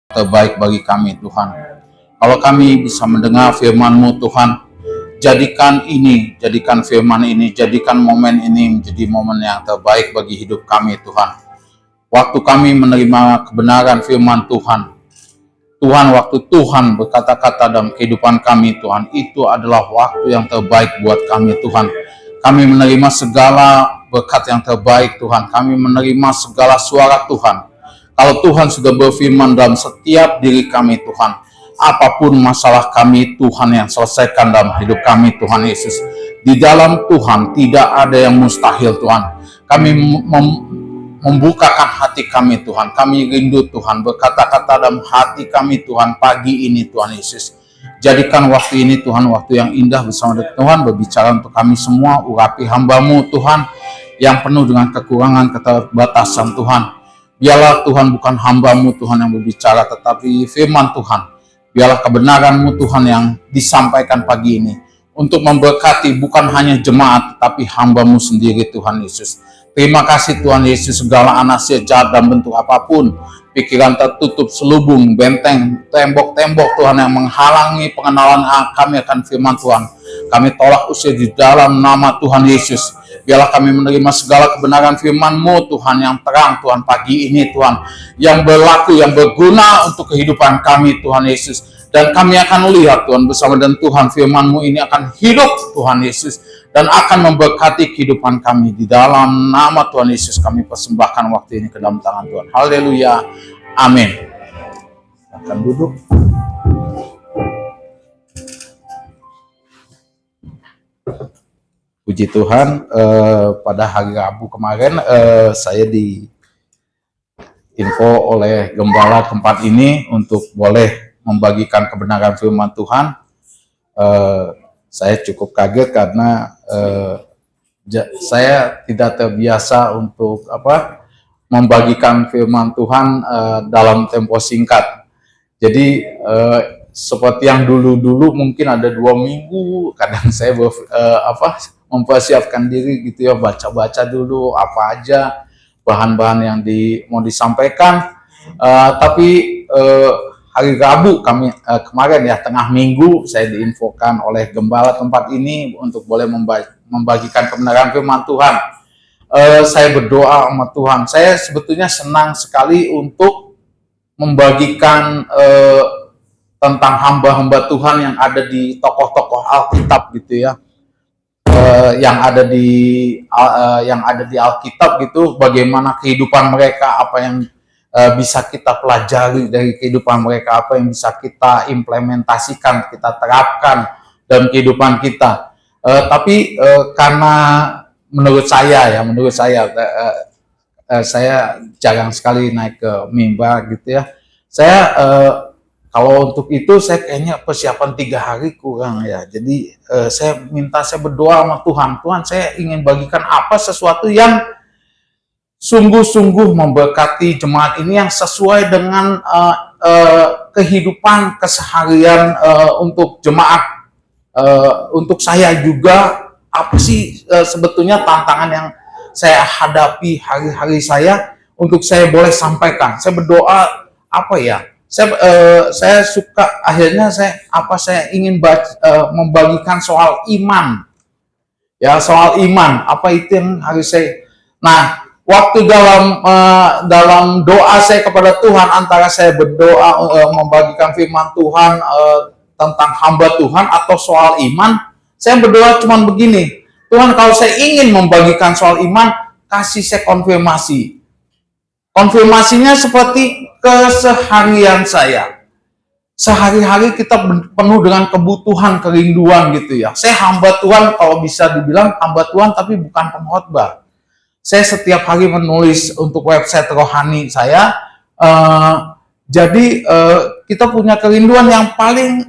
terbaik bagi kami Tuhan. Kalau kami bisa mendengar firman-Mu Tuhan, jadikan firman ini, jadikan momen ini menjadi momen yang terbaik bagi hidup kami Tuhan. Waktu kami menerima kebenaran firman Tuhan, waktu Tuhan berkata-kata dalam kehidupan kami Tuhan, itu adalah waktu yang terbaik buat kami Tuhan. Kami menerima segala berkat yang terbaik Tuhan, kami menerima segala suara Tuhan. Kalau Tuhan sudah berfirman dalam setiap diri kami Tuhan, apapun masalah kami Tuhan yang selesaikan dalam hidup kami Tuhan Yesus. Di dalam Tuhan tidak ada yang mustahil Tuhan. Kami membukakan hati kami Tuhan. Kami rindu Tuhan berkata-kata dalam hati kami Tuhan pagi ini Tuhan Yesus. Jadikan waktu ini Tuhan waktu yang indah bersama dengan Tuhan, berbicara untuk kami semua, urapi hamba-Mu Tuhan yang penuh dengan kekurangan, keterbatasan Tuhan. Biarlah Tuhan bukan hamba-Mu Tuhan yang berbicara, tetapi firman Tuhan. Biarlah kebenaran-Mu Tuhan yang disampaikan pagi ini untuk memberkati bukan hanya jemaat, tetapi hamba-Mu sendiri Tuhan Yesus. Terima kasih Tuhan Yesus, segala anasir jahat dan bentuk apapun, pikiran tertutup, selubung, benteng, tembok-tembok Tuhan yang menghalangi pengenalan kami akan firman Tuhan, kami tolak usir di dalam nama Tuhan Yesus. Biarlah kami menerima segala kebenaran firman-Mu Tuhan yang terang Tuhan pagi ini Tuhan, yang berlaku, yang berguna untuk kehidupan kami Tuhan Yesus. Dan kami akan lihat Tuhan bersama dengan Tuhan, firman-Mu ini akan hidup Tuhan Yesus dan akan memberkati kehidupan kami. Di dalam nama Tuhan Yesus kami persembahkan waktu ini ke dalam tangan Tuhan. Haleluya, amin. Akan duduk. Puji Tuhan, pada hari Rabu kemarin saya diinfo oleh gembala tempat ini untuk boleh membagikan kebenaran firman Tuhan. Saya cukup kaget karena saya tidak terbiasa untuk membagikan firman Tuhan dalam tempo singkat. Jadi seperti yang dulu-dulu mungkin ada 2 minggu, kadang saya mempersiapkan diri gitu ya, baca-baca dulu apa aja bahan-bahan yang mau disampaikan. Tapi hari Rabu kemarin ya, tengah minggu, saya diinfokan oleh gembala tempat ini untuk boleh membagikan kebenaran firman Tuhan. Saya berdoa sama Tuhan. Saya sebetulnya senang sekali untuk membagikan tentang hamba-hamba Tuhan yang ada di tokoh-tokoh Alkitab gitu ya. Yang ada di Alkitab gitu, bagaimana kehidupan mereka, apa yang bisa kita pelajari dari kehidupan mereka, apa yang bisa kita implementasikan, kita terapkan dalam kehidupan kita. Tapi karena menurut saya saya jarang sekali naik ke mimbar gitu ya. Saya kalau untuk itu saya kayaknya persiapan 3 hari kurang ya. Jadi saya berdoa sama Tuhan. Tuhan, saya ingin bagikan sesuatu yang sungguh-sungguh memberkati jemaat ini, yang sesuai dengan kehidupan keseharian untuk jemaat. Untuk saya juga, apa sih sebetulnya tantangan yang saya hadapi hari-hari saya untuk saya boleh sampaikan. Saya berdoa saya suka, akhirnya saya ingin membagikan soal iman. Ya, soal iman. Apa itu yang harus saya... Nah, waktu dalam doa saya kepada Tuhan, antara saya berdoa membagikan firman Tuhan tentang hamba Tuhan atau soal iman, saya berdoa cuman begini, Tuhan, kalau saya ingin membagikan soal iman, kasih saya konfirmasi. Konfirmasinya seperti keseharian saya. Sehari-hari kita penuh dengan kebutuhan, kerinduan gitu ya. Saya hamba Tuhan, kalau bisa dibilang hamba Tuhan, tapi bukan pengkhotbah. Saya setiap hari menulis untuk website rohani saya. Jadi kita punya kerinduan yang paling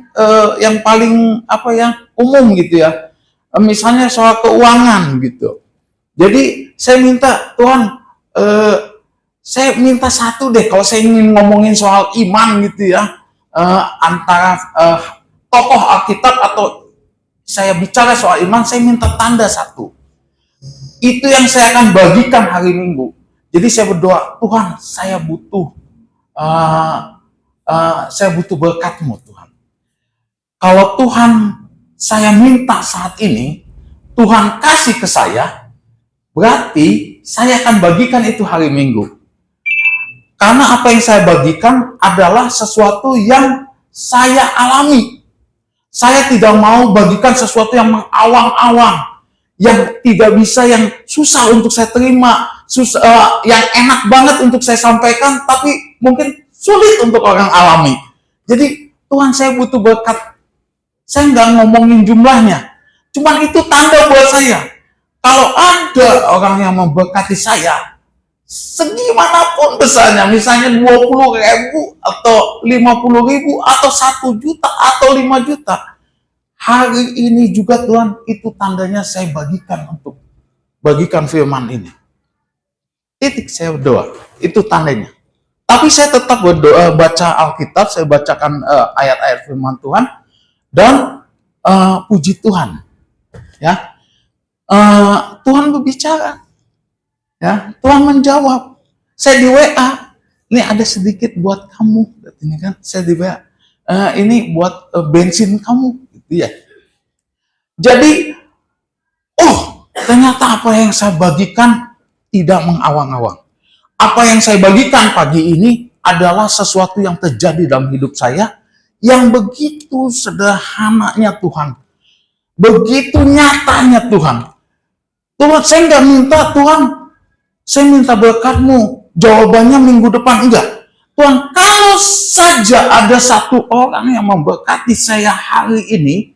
umum gitu ya. Misalnya soal keuangan gitu. Jadi saya minta, Tuhan, saya minta satu deh, kalau saya ingin ngomongin soal iman gitu ya, antara tokoh Alkitab atau saya bicara soal iman, saya minta tanda satu. Itu yang saya akan bagikan hari Minggu. Jadi saya berdoa, Tuhan, saya butuh saya butuh berkat-Mu Tuhan. Kalau Tuhan saya minta saat ini, Tuhan kasih ke saya, berarti saya akan bagikan itu hari Minggu. Karena apa yang saya bagikan adalah sesuatu yang saya alami. Saya tidak mau bagikan sesuatu yang mengawang-awang, yang tidak bisa, yang susah untuk saya terima, yang enak banget untuk saya sampaikan, tapi mungkin sulit untuk orang alami. Jadi, Tuhan saya butuh berkat. Saya nggak ngomongin jumlahnya. Cuman itu tanda buat saya. Kalau ada orang yang memberkati saya, segimanapun besarnya, misalnya 20.000 atau 50.000 atau 1 juta atau 5 juta, hari ini juga Tuhan, itu tandanya saya bagikan firman ini. Titik, saya berdoa, itu tandanya. Tapi saya tetap berdoa, baca Alkitab, saya bacakan ayat-ayat firman Tuhan dan puji Tuhan, ya. Tuhan berbicara. Ya, Tuhan menjawab. Saya di WA, ini ada sedikit buat kamu, ini kan saya di WA. Ini buat bensin kamu, gitu ya. Jadi, ternyata apa yang saya bagikan tidak mengawang-awang. Apa yang saya bagikan pagi ini adalah sesuatu yang terjadi dalam hidup saya, yang begitu sederhananya Tuhan, begitu nyatanya Tuhan. Tuhan, saya nggak minta Tuhan, saya minta berkat-Mu, jawabannya minggu depan, enggak. Tuhan, kalau saja ada satu orang yang memberkati saya hari ini,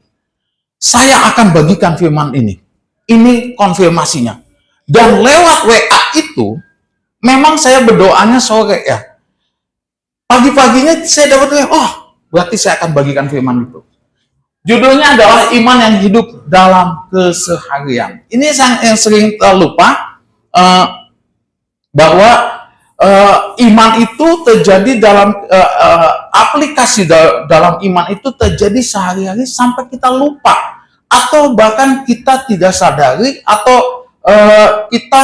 saya akan bagikan firman ini. Ini konfirmasinya. Dan lewat WA itu, memang saya berdoanya sore ya. Pagi-paginya saya dapat berarti saya akan bagikan firman itu. Judulnya adalah iman yang hidup dalam keseharian. Ini yang sering terlupa, bahwa iman itu terjadi dalam aplikasi dalam iman itu terjadi sehari-hari sampai kita lupa, atau bahkan kita tidak sadari, atau kita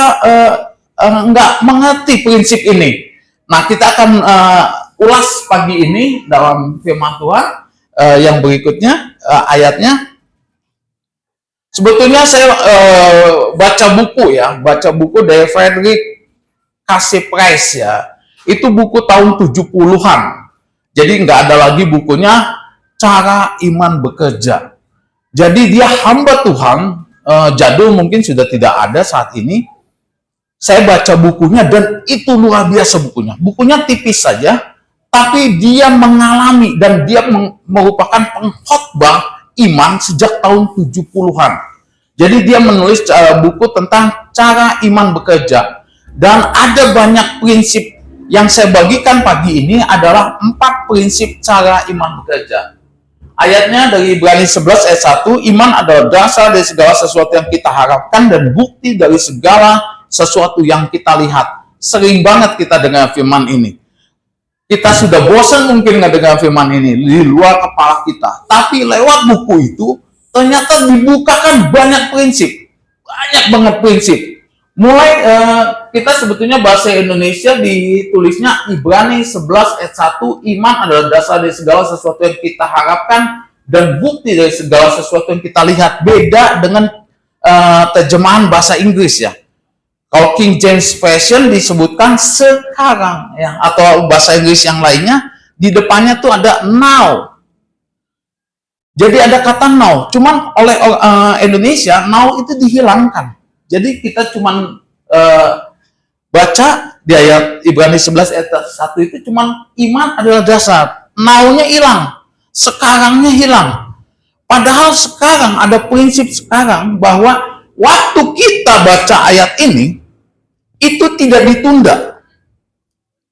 nggak mengerti prinsip ini. Nah, kita akan ulas pagi ini dalam firman Tuhan yang berikutnya, ayatnya. Sebetulnya saya baca buku dari Frederick Kasih Price ya. Itu buku tahun 70-an. Jadi nggak ada lagi bukunya Cara Iman Bekerja. Jadi dia hamba Tuhan, jadul mungkin sudah tidak ada saat ini. Saya baca bukunya dan itu luar biasa bukunya. Bukunya tipis saja, tapi dia mengalami dan dia merupakan pengkhotbah iman sejak tahun 70-an. Jadi dia menulis buku tentang cara iman bekerja. Dan ada banyak prinsip yang saya bagikan pagi ini adalah 4 prinsip cara iman bekerja. Ayatnya dari Ibrani 11 ayat 1, iman adalah dasar dari segala sesuatu yang kita harapkan dan bukti dari segala sesuatu yang kita lihat. Sering banget kita dengar firman ini. Kita sudah bosan mungkin ngedengar firman ini di luar kepala kita. Tapi lewat buku itu ternyata dibukakan banyak prinsip. Banyak banget prinsip. Mulai kita sebetulnya bahasa Indonesia ditulisnya Ibrani 11 ayat 1, iman adalah dasar dari segala sesuatu yang kita harapkan dan bukti dari segala sesuatu yang kita lihat. Beda dengan terjemahan bahasa Inggris ya. Kalau King James Version disebutkan sekarang ya, atau bahasa Inggris yang lainnya di depannya tuh ada now. Jadi ada kata now, cuman oleh Indonesia now itu dihilangkan. Jadi kita cuman baca di ayat Ibrani 11 ayat 1 itu cuman iman adalah dasar. Now-nya hilang, sekarangnya hilang. Padahal sekarang ada prinsip sekarang bahwa waktu kita baca ayat ini itu tidak ditunda.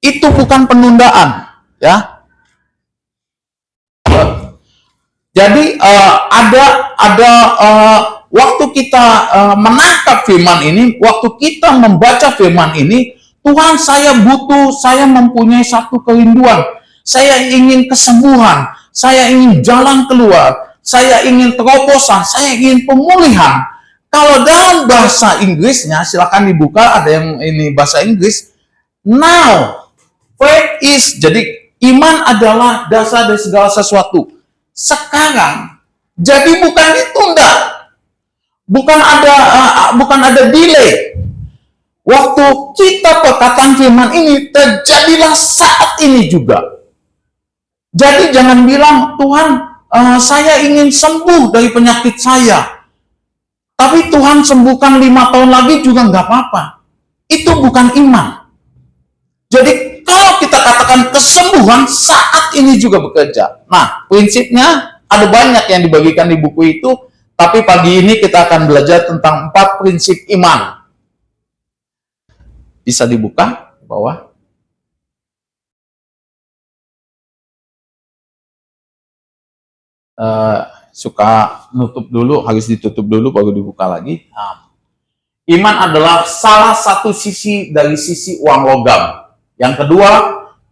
Itu bukan penundaan, ya. Jadi ada waktu kita menangkap firman ini, waktu kita membaca firman ini, Tuhan saya butuh, saya mempunyai satu kerinduan, saya ingin kesembuhan, saya ingin jalan keluar, saya ingin terobosan, saya ingin pemulihan. Kalau dalam bahasa Inggrisnya, silakan dibuka, ada yang ini bahasa Inggris, now, faith is, jadi Iman adalah dasar dari segala sesuatu. Sekarang, jadi bukan ditunda, bukan ada delay. Waktu kita perkataan firman ini terjadilah saat ini juga. Jadi jangan bilang, Tuhan, saya ingin sembuh dari penyakit saya. Tapi Tuhan sembuhkan 5 tahun lagi juga nggak apa-apa. Itu bukan iman. Jadi kalau kita katakan kesembuhan saat ini juga bekerja. Nah, prinsipnya ada banyak yang dibagikan di buku itu. Tapi pagi ini kita akan belajar tentang 4 prinsip iman. Bisa dibuka ke bawah. Suka nutup dulu, harus ditutup dulu baru dibuka lagi. Iman adalah salah satu sisi dari sisi uang logam. Yang kedua,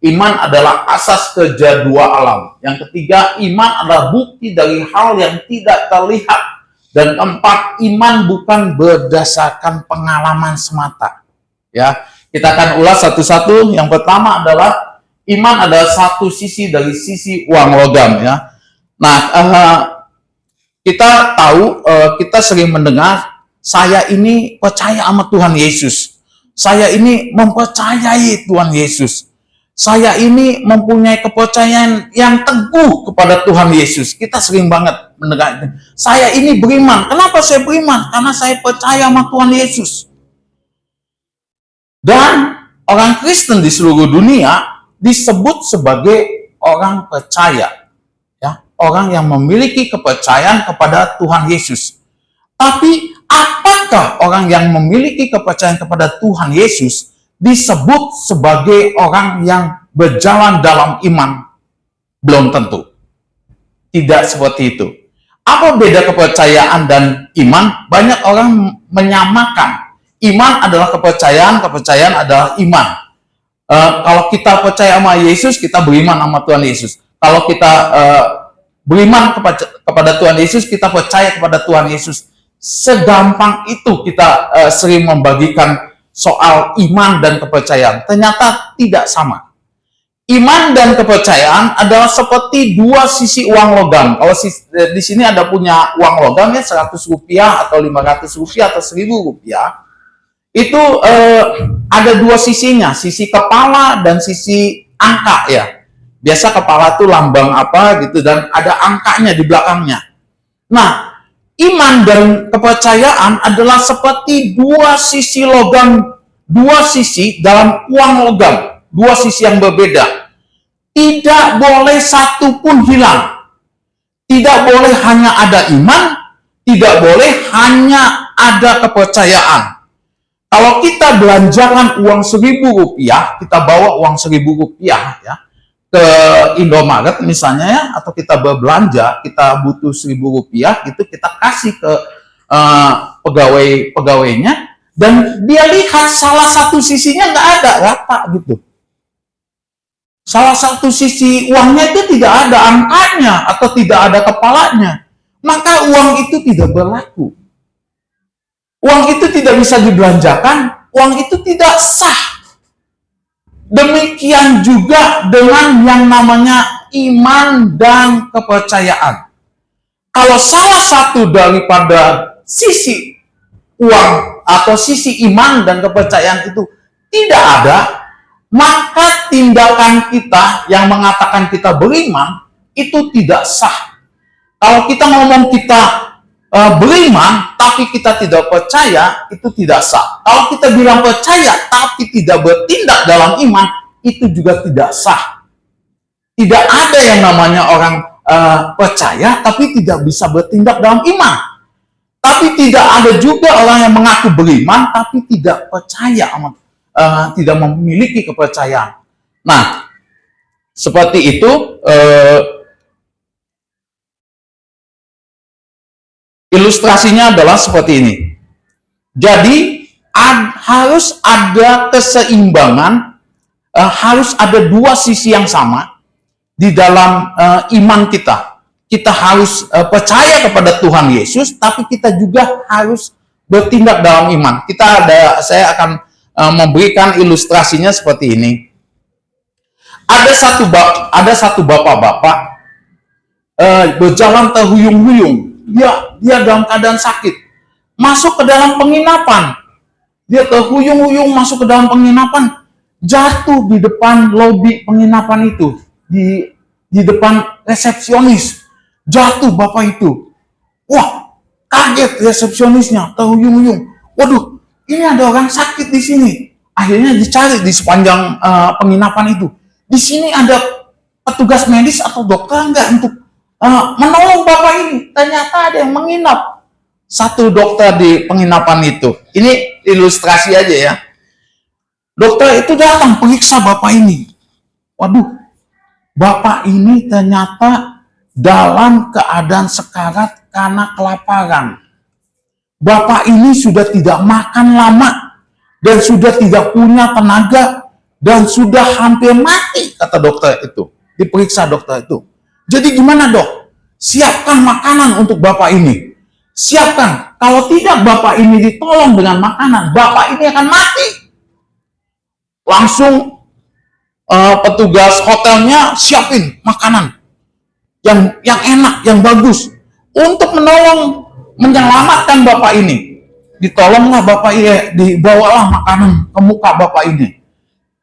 iman adalah asas kerja dua alam. Yang ketiga, iman adalah bukti dari hal yang tidak terlihat. Dan keempat, iman bukan berdasarkan pengalaman semata. Ya, kita akan ulas satu-satu. Yang pertama adalah iman adalah satu sisi dari sisi uang logam. Ya, nah kita tahu, kita sering mendengar, saya ini percaya sama Tuhan Yesus. Saya ini mempercayai Tuhan Yesus. Saya ini mempunyai kepercayaan yang teguh kepada Tuhan Yesus. Kita sering banget mendengar itu. Saya ini beriman. Kenapa saya beriman? Karena saya percaya sama Tuhan Yesus. Dan orang Kristen di seluruh dunia disebut sebagai orang percaya. Ya, orang yang memiliki kepercayaan kepada Tuhan Yesus. Tapi apakah orang yang memiliki kepercayaan kepada Tuhan Yesus disebut sebagai orang yang berjalan dalam iman? Belum tentu. Tidak seperti itu. Apa beda kepercayaan dan iman? Banyak orang menyamakan. Iman adalah kepercayaan, kepercayaan adalah iman. Kalau kita percaya sama Yesus, kita beriman sama Tuhan Yesus. Kalau kita beriman kepada Tuhan Yesus, kita percaya kepada Tuhan Yesus. Segampang itu kita sering membagikan soal iman dan kepercayaan. Ternyata tidak sama. Iman dan kepercayaan adalah seperti dua sisi uang logam. Kalau di sini ada punya uang logam ya, 100 rupiah atau 500 rupiah atau 1000 rupiah. Itu ada dua sisinya, sisi kepala dan sisi angka ya. Biasa kepala tuh lambang apa gitu dan ada angkanya di belakangnya. Nah, iman dan kepercayaan adalah seperti dua sisi logam, dua sisi dalam uang logam, dua sisi yang berbeda. Tidak boleh satu pun hilang. Tidak boleh hanya ada iman, tidak boleh hanya ada kepercayaan. Kalau kita belanjakan uang 1000 rupiah, kita bawa uang 1000 rupiah ya, ke Indomaret misalnya ya, atau kita berbelanja, kita butuh 1000 rupiah, itu kita kasih ke pegawainya, dan dia lihat salah satu sisinya nggak ada, rata gitu. Salah satu sisi uangnya itu tidak ada angkanya atau tidak ada kepalanya, maka uang itu tidak berlaku. Uang itu tidak bisa dibelanjakan, uang itu tidak sah. Demikian juga dengan yang namanya iman dan kepercayaan. Kalau salah satu daripada sisi uang atau sisi iman dan kepercayaan itu tidak ada, maka tindakan kita yang mengatakan kita beriman itu tidak sah. Kalau kita ngomong kita beriman tapi kita tidak percaya, itu tidak sah. Kalau kita bilang percaya tapi tidak bertindak dalam iman, itu juga tidak sah. Tidak ada yang namanya orang percaya tapi tidak bisa bertindak dalam iman. Tapi tidak ada juga orang yang mengaku beriman tapi tidak percaya, tidak memiliki kepercayaan. Nah, seperti itu. Ilustrasinya adalah seperti ini. Jadi harus ada keseimbangan, harus ada dua sisi yang sama di dalam iman kita. Kita harus percaya kepada Tuhan Yesus, tapi kita juga harus bertindak dalam iman. Saya akan memberikan ilustrasinya seperti ini. Ada satu bapak-bapak berjalan terhuyung-huyung. Dia dalam keadaan sakit, masuk ke dalam penginapan. Dia terhuyung-huyung masuk ke dalam penginapan, jatuh di depan lobi penginapan itu, di depan resepsionis. Jatuh bapak itu. Wah, kaget resepsionisnya, terhuyung-huyung. Waduh, ini ada orang sakit di sini. Akhirnya dicari di sepanjang penginapan itu. Di sini ada petugas medis atau dokter enggak untuk menolong bapak ini? Ternyata ada yang menginap. Satu dokter di penginapan itu. Ini ilustrasi aja ya. Dokter itu datang periksa bapak ini. Waduh, bapak ini ternyata dalam keadaan sekarat karena kelaparan. Bapak ini sudah tidak makan lama dan sudah tidak punya tenaga dan sudah hampir mati, kata dokter itu. Diperiksa dokter itu. Jadi gimana dok? Siapkan makanan untuk bapak ini. Siapkan. Kalau tidak bapak ini ditolong dengan makanan, bapak ini akan mati. Langsung petugas hotelnya siapin makanan yang enak, yang bagus untuk menolong, menyelamatkan bapak ini. Ditolonglah bapak ini, dibawalah makanan ke muka bapak ini.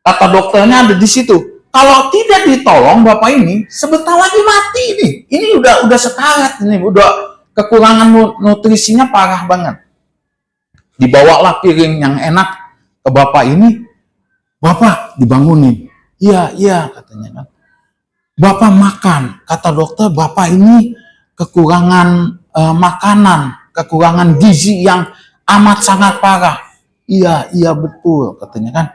Kata dokternya ada di situ. Kalau tidak ditolong bapak ini, sebentar lagi mati ini. Ini udah sekarat ini, udah kekurangan nutrisinya parah banget. Dibawalah piring yang enak ke bapak ini. Bapak dibangunin. Iya katanya kan. Bapak makan. Kata dokter, bapak ini kekurangan makanan, kekurangan gizi yang amat sangat parah. Iya betul katanya kan.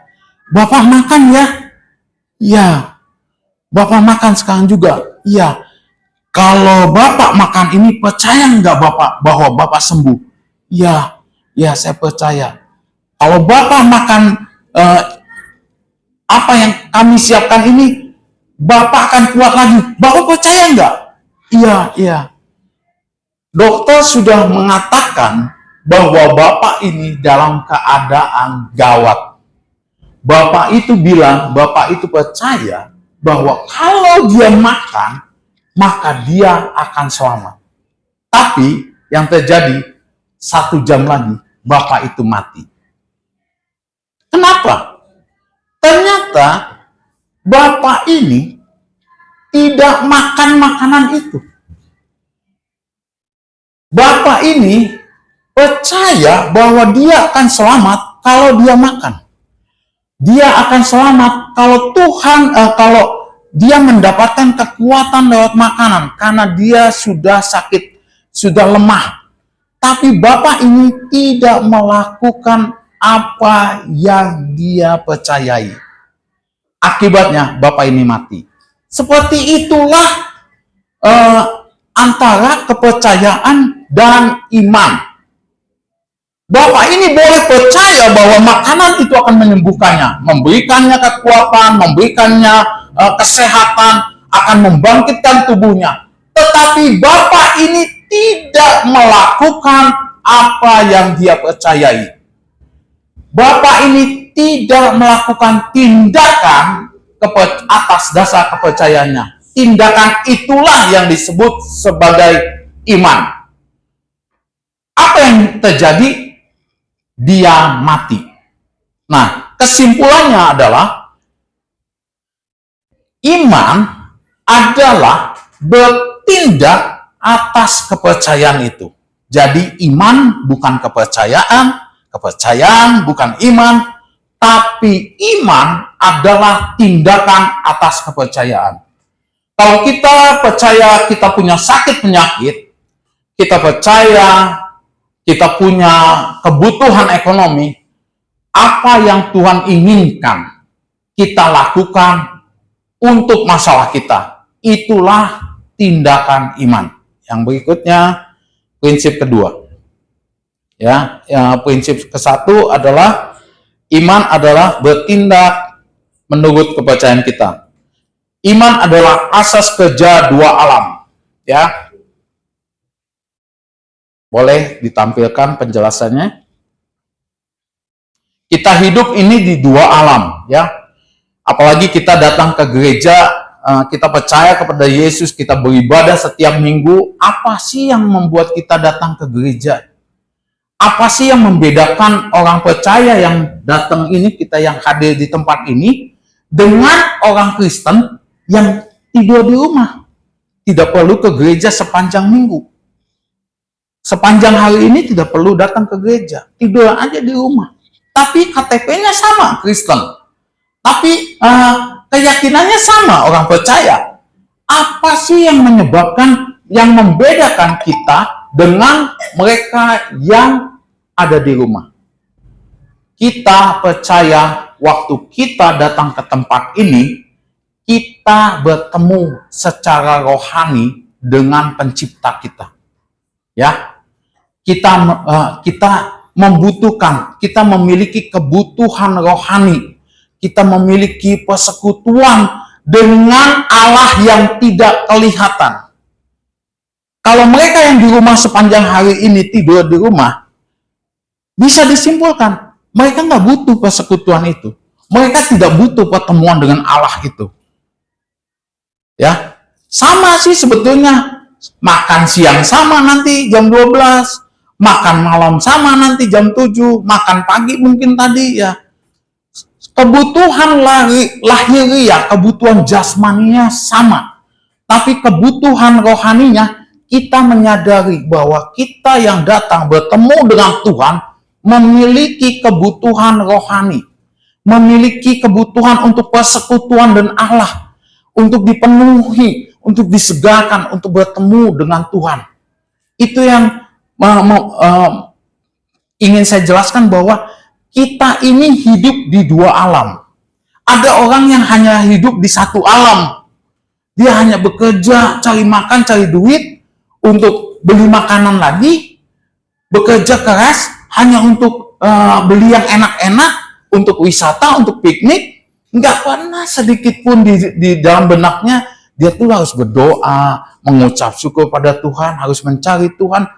Bapak makan ya? Iya. Bapak makan sekarang juga? Iya. Kalau bapak makan ini, percaya nggak bapak bahwa bapak sembuh? Iya saya percaya. Kalau bapak makan apa yang kami siapkan ini, bapak akan kuat lagi. Bapak percaya nggak? Iya. Dokter sudah mengatakan bahwa bapak ini dalam keadaan gawat. Bapak itu bilang, bapak itu percaya bahwa kalau dia makan, maka dia akan selamat. Tapi yang terjadi, 1 jam lagi, bapak itu mati. Kenapa? Ternyata bapak ini tidak makan makanan itu. Bapak ini percaya bahwa dia akan selamat kalau dia makan. Dia akan selamat kalau kalau dia mendapatkan kekuatan lewat makanan karena dia sudah sakit, sudah lemah. Tapi bapak ini tidak melakukan apa yang dia percayai. Akibatnya bapak ini mati. Seperti itulah antara kepercayaan dan iman. Bapak ini boleh percaya bahwa makanan itu akan menyembuhkannya, memberikannya kekuatan, memberikannya kesehatan, akan membangkitkan tubuhnya. Tetapi bapak ini tidak melakukan apa yang dia percayai. Bapak ini tidak melakukan tindakan atas dasar kepercayaannya. Tindakan itulah yang disebut sebagai iman. Apa yang terjadi? Dia mati. Nah, kesimpulannya adalah iman adalah bertindak atas kepercayaan itu. Jadi iman bukan kepercayaan, kepercayaan bukan iman, tapi iman adalah tindakan atas kepercayaan. Kalau kita percaya kita punya sakit penyakit, kita percaya kita punya kebutuhan ekonomi, apa yang Tuhan inginkan kita lakukan untuk masalah kita. Itulah tindakan iman. Yang berikutnya, prinsip kedua. Prinsip ke-1 adalah iman adalah bertindak menurut kepercayaan kita. Iman adalah asas kerja 2 alam. Boleh ditampilkan penjelasannya? Kita hidup ini di 2 alam, Apalagi kita datang ke gereja, kita percaya kepada Yesus, kita beribadah setiap minggu. Apa sih yang membuat kita datang ke gereja? Apa sih yang membedakan orang percaya yang datang ini, kita yang hadir di tempat ini, dengan orang Kristen yang tidur di rumah? Tidak perlu ke gereja sepanjang minggu. Sepanjang hari ini tidak perlu datang ke gereja. Tidur aja di rumah. Tapi KTP-nya sama, Kristen. Tapi keyakinannya sama, orang percaya. Apa sih yang menyebabkan, yang membedakan kita dengan mereka yang ada di rumah? Kita percaya waktu kita datang ke tempat ini, kita bertemu secara rohani dengan pencipta kita. Ya, kita membutuhkan, kita memiliki kebutuhan rohani, kita memiliki persekutuan dengan Allah yang tidak kelihatan. Kalau mereka yang di rumah sepanjang hari ini tidur di rumah, bisa disimpulkan mereka nggak butuh persekutuan itu. Mereka tidak butuh pertemuan dengan Allah itu. Ya, sama sih sebetulnya. Makan siang sama nanti jam 12, makan malam sama nanti jam 7, makan pagi mungkin tadi ya. Kebutuhan lahiriah, kebutuhan jasmaninya sama. Tapi kebutuhan rohaninya, kita menyadari bahwa kita yang datang bertemu dengan Tuhan memiliki kebutuhan rohani, memiliki kebutuhan untuk persekutuan dengan Allah, untuk dipenuhi, untuk disegarkan, untuk bertemu dengan Tuhan. Itu yang ingin saya jelaskan, bahwa kita ini hidup di dua alam. Ada orang yang hanya hidup di satu alam. Dia hanya bekerja, cari makan, cari duit, untuk beli makanan lagi, bekerja keras hanya untuk beli yang enak-enak, untuk wisata, untuk piknik. Nggak pernah sedikit pun di dalam benaknya, dia tuh harus berdoa, mengucap syukur pada Tuhan, harus mencari Tuhan.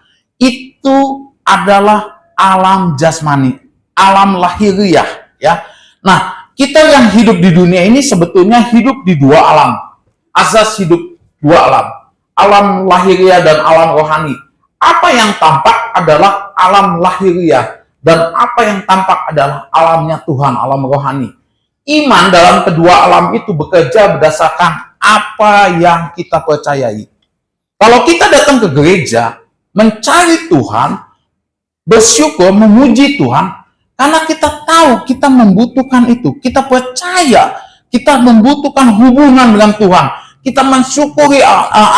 Itu adalah alam jasmani, alam lahiriah, ya. Nah, kita yang hidup di dunia ini sebetulnya hidup di dua alam. Asas hidup dua alam. Alam lahiriah dan alam rohani. Apa yang tampak adalah alam lahiriah, dan apa yang tampak adalah alamnya Tuhan, alam rohani. Iman dalam kedua alam itu bekerja berdasarkan apa yang kita percayai. Kalau kita datang ke gereja, mencari Tuhan, bersyukur, memuji Tuhan, karena kita tahu kita membutuhkan itu. Kita percaya kita membutuhkan hubungan dengan Tuhan. Kita mensyukuri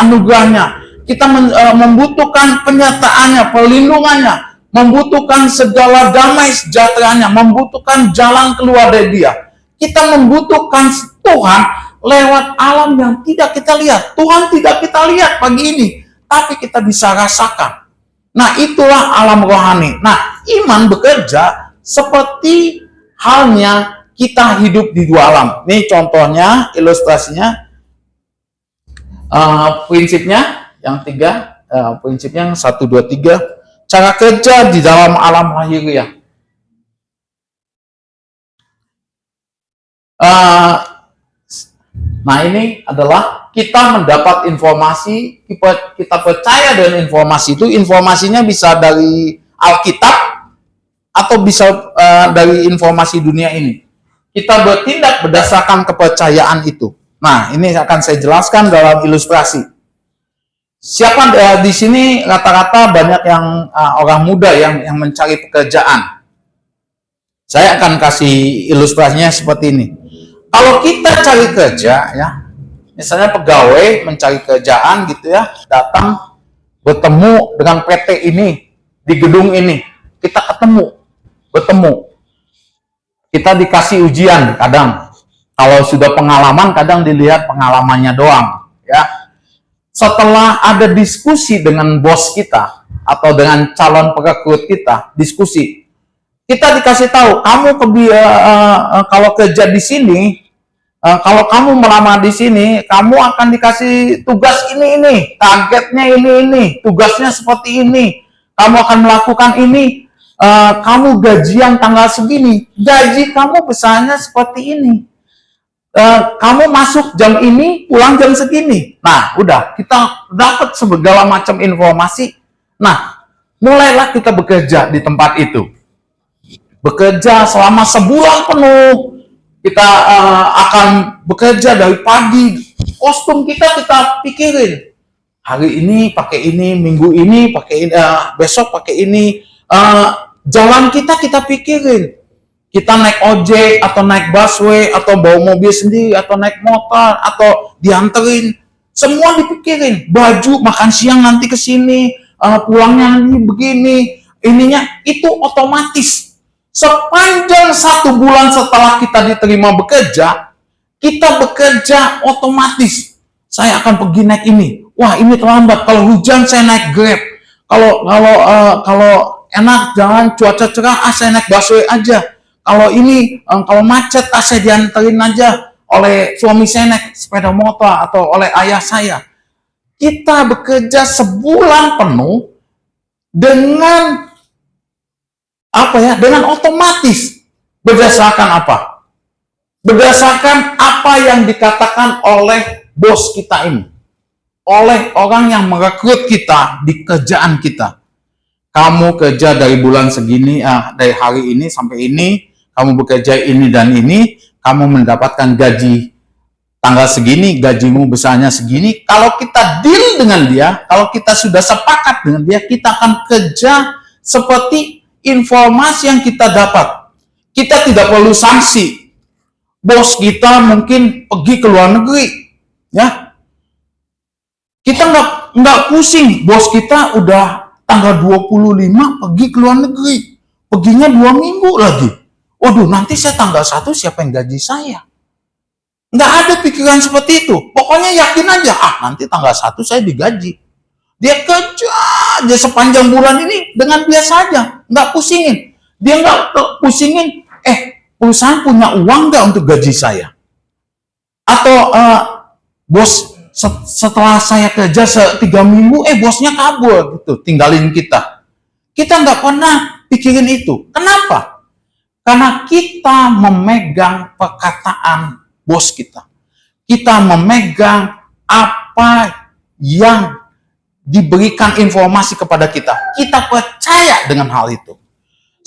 anugerahnya. Kita membutuhkan penyertaannya, perlindungannya, membutuhkan segala damai sejahteranya, membutuhkan jalan keluar dari Dia. Kita membutuhkan Tuhan lewat alam yang tidak kita lihat. Tuhan tidak kita lihat pagi ini, tapi kita bisa rasakan. Nah, itulah alam rohani. Nah, iman bekerja seperti halnya kita hidup di dua alam. Ini contohnya, ilustrasinya, prinsipnya yang tiga, prinsipnya yang 1, 2, 3. Cara kerja di dalam alam lahiriah. Nah, ini adalah kita mendapat informasi, kita percaya dengan informasi itu. Informasinya bisa dari Alkitab atau bisa dari informasi dunia ini. Kita bertindak berdasarkan kepercayaan itu. Nah, ini akan saya jelaskan dalam ilustrasi. Siapa di sini rata-rata banyak yang orang muda yang mencari pekerjaan. Saya akan kasih ilustrasinya seperti ini. Kalau kita cari kerja, ya, misalnya pegawai mencari kerjaan gitu ya, datang bertemu dengan PT ini di gedung ini, kita bertemu, kita dikasih ujian kadang. Kalau sudah pengalaman, kadang dilihat pengalamannya doang, ya. Setelah ada diskusi dengan bos kita atau dengan calon perekrut kita, diskusi, kita dikasih tahu, kamu kalau kerja di sini, kalau kamu melamar di sini, kamu akan dikasih tugas ini, targetnya ini, tugasnya seperti ini, kamu akan melakukan ini, kamu gajian tanggal segini, gaji kamu besarnya seperti ini. Kamu masuk jam ini, pulang jam segini. Nah, udah kita dapat segala macam informasi. Nah, mulailah kita bekerja di tempat itu. Bekerja selama sebulan penuh. Kita akan bekerja dari pagi. Kostum kita pikirin. Hari ini pakai ini, minggu ini pakai ini, besok pakai ini. Jalan kita pikirin. Kita naik ojek, atau naik busway, atau bawa mobil sendiri, atau naik motor, atau dianterin. Semua dipikirin. Baju, makan siang nanti ke sini, pulangnya nanti begini. Ininya, itu otomatis. Sepanjang 1 bulan setelah kita diterima bekerja, kita bekerja otomatis. Saya akan pergi naik ini. Wah, ini terlambat. Kalau hujan, saya naik Grab. Kalau enak, jangan cuaca cerah, saya naik busway aja. Kalau ini, kalau macet, saya dianterin aja oleh suami saya naik sepeda motor atau oleh ayah saya. Kita bekerja sebulan penuh dengan dengan otomatis. Berdasarkan apa? Berdasarkan apa yang dikatakan oleh bos kita ini. Oleh orang yang merekrut kita di kerjaan kita. Kamu kerja dari bulan segini, dari hari ini sampai ini, kamu bekerja ini dan ini, kamu mendapatkan gaji tanggal segini, gajimu besarnya segini. Kalau kita deal dengan dia, kalau kita sudah sepakat dengan dia, kita akan kerja seperti informasi yang kita dapat. Kita tidak perlu sanksi. Bos kita mungkin pergi ke luar negeri, ya. Kita nggak pusing. Bos kita udah tanggal 25 pergi ke luar negeri. Perginya 2 minggu lagi. Waduh, nanti saya tanggal 1 siapa yang gaji saya? Nggak ada pikiran seperti itu. Pokoknya yakin aja, nanti tanggal 1 saya digaji. Dia kerja aja sepanjang bulan ini dengan biasa aja, nggak pusingin. Dia nggak pusingin, perusahaan punya uang nggak untuk gaji saya? Atau bos setelah saya kerja 3 minggu, bosnya kabur gitu, tinggalin kita. Kita nggak pernah pikirin itu. Kenapa? Karena kita memegang perkataan bos kita. Kita memegang apa yang diberikan informasi kepada kita. Kita percaya dengan hal itu.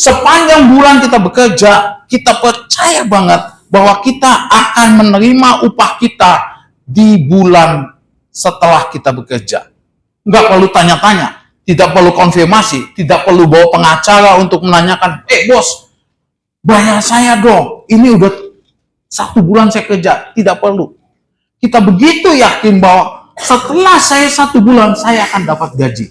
Sepanjang bulan kita bekerja, kita percaya banget bahwa kita akan menerima upah kita di bulan setelah kita bekerja. Nggak perlu tanya-tanya, tidak perlu konfirmasi, tidak perlu bawa pengacara untuk menanyakan, bos, bayar saya dong, ini udah 1 bulan saya kerja. Tidak perlu. Kita begitu yakin bahwa setelah saya 1 bulan, saya akan dapat gaji.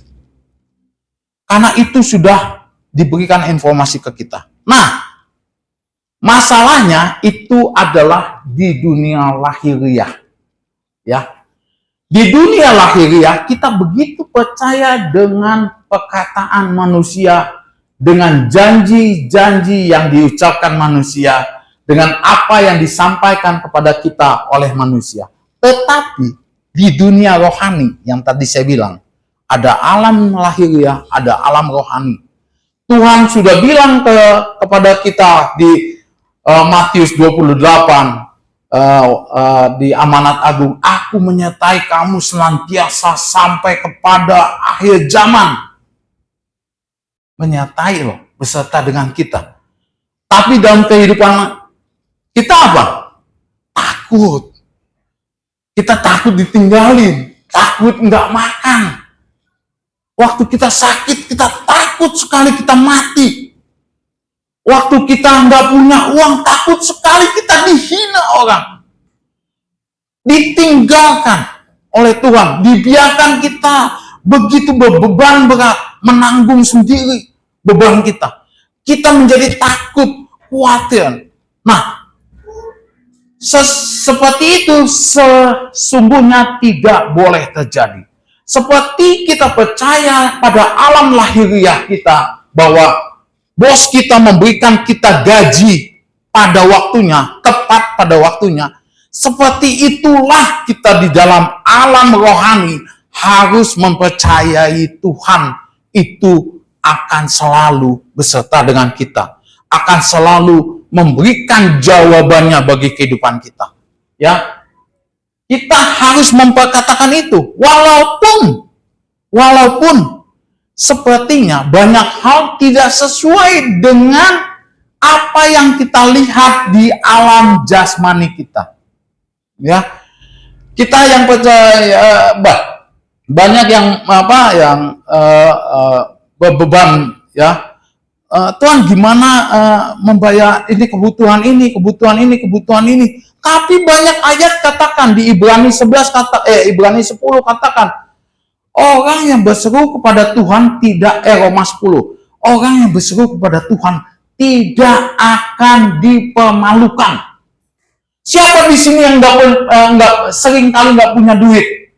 Karena itu sudah diberikan informasi ke kita. Nah, masalahnya itu adalah di dunia lahiriah. Ya. Di dunia lahiriah, kita begitu percaya dengan perkataan manusia, dengan janji-janji yang diucapkan manusia, dengan apa yang disampaikan kepada kita oleh manusia. Tetapi di dunia rohani yang tadi saya bilang, ada alam lahiriah, ada alam rohani. Tuhan sudah bilang kepada kita di Matius 28, di amanat agung, aku menyertai kamu senantiasa sampai kepada akhir zaman. Menyertai loh, beserta dengan kita. Tapi dalam kehidupan kita apa? Takut. Kita takut ditinggalin, takut nggak makan. Waktu kita sakit, kita takut sekali kita mati. Waktu kita nggak punya uang, takut sekali kita dihina orang. Ditinggalkan oleh Tuhan, dibiarkan kita begitu berbeban berat, menanggung sendiri beban kita. Kita menjadi takut, khawatir. Nah, seperti itu sesungguhnya tidak boleh terjadi. Seperti kita percaya pada alam lahiriah kita bahwa bos kita memberikan kita gaji pada waktunya, tepat pada waktunya. Seperti itulah kita di dalam alam rohani harus mempercayai Tuhan itu akan selalu beserta dengan kita, akan selalu memberikan jawabannya bagi kehidupan kita. Ya, kita harus memperkatakan itu, walaupun sepertinya banyak hal tidak sesuai dengan apa yang kita lihat di alam jasmani kita. Ya, kita yang percaya banyak yang berbeban, ya. Tuhan gimana membayar ini kebutuhan ini. Tapi banyak ayat katakan di Ibrani 10 katakan orang yang berseru kepada Tuhan tidak Roma 10. Orang yang berseru kepada Tuhan tidak akan dipermalukan. Siapa di sini yang sering kali nggak punya duit?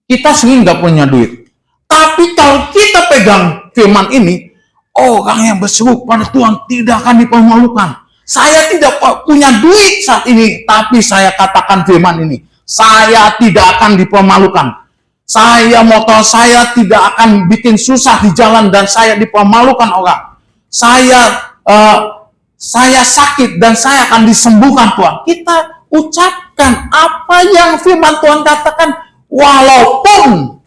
Kita sering nggak punya duit. Tapi kalau kita pegang firman ini, orang yang berseru kepada Tuhan tidak akan dipermalukan. Saya tidak punya duit saat ini, tapi saya katakan firman ini. Saya tidak akan dipermalukan. Motor saya tidak akan bikin susah di jalan dan saya dipermalukan orang. Saya sakit dan saya akan disembuhkan Tuhan. Kita ucapkan apa yang firman Tuhan katakan, walaupun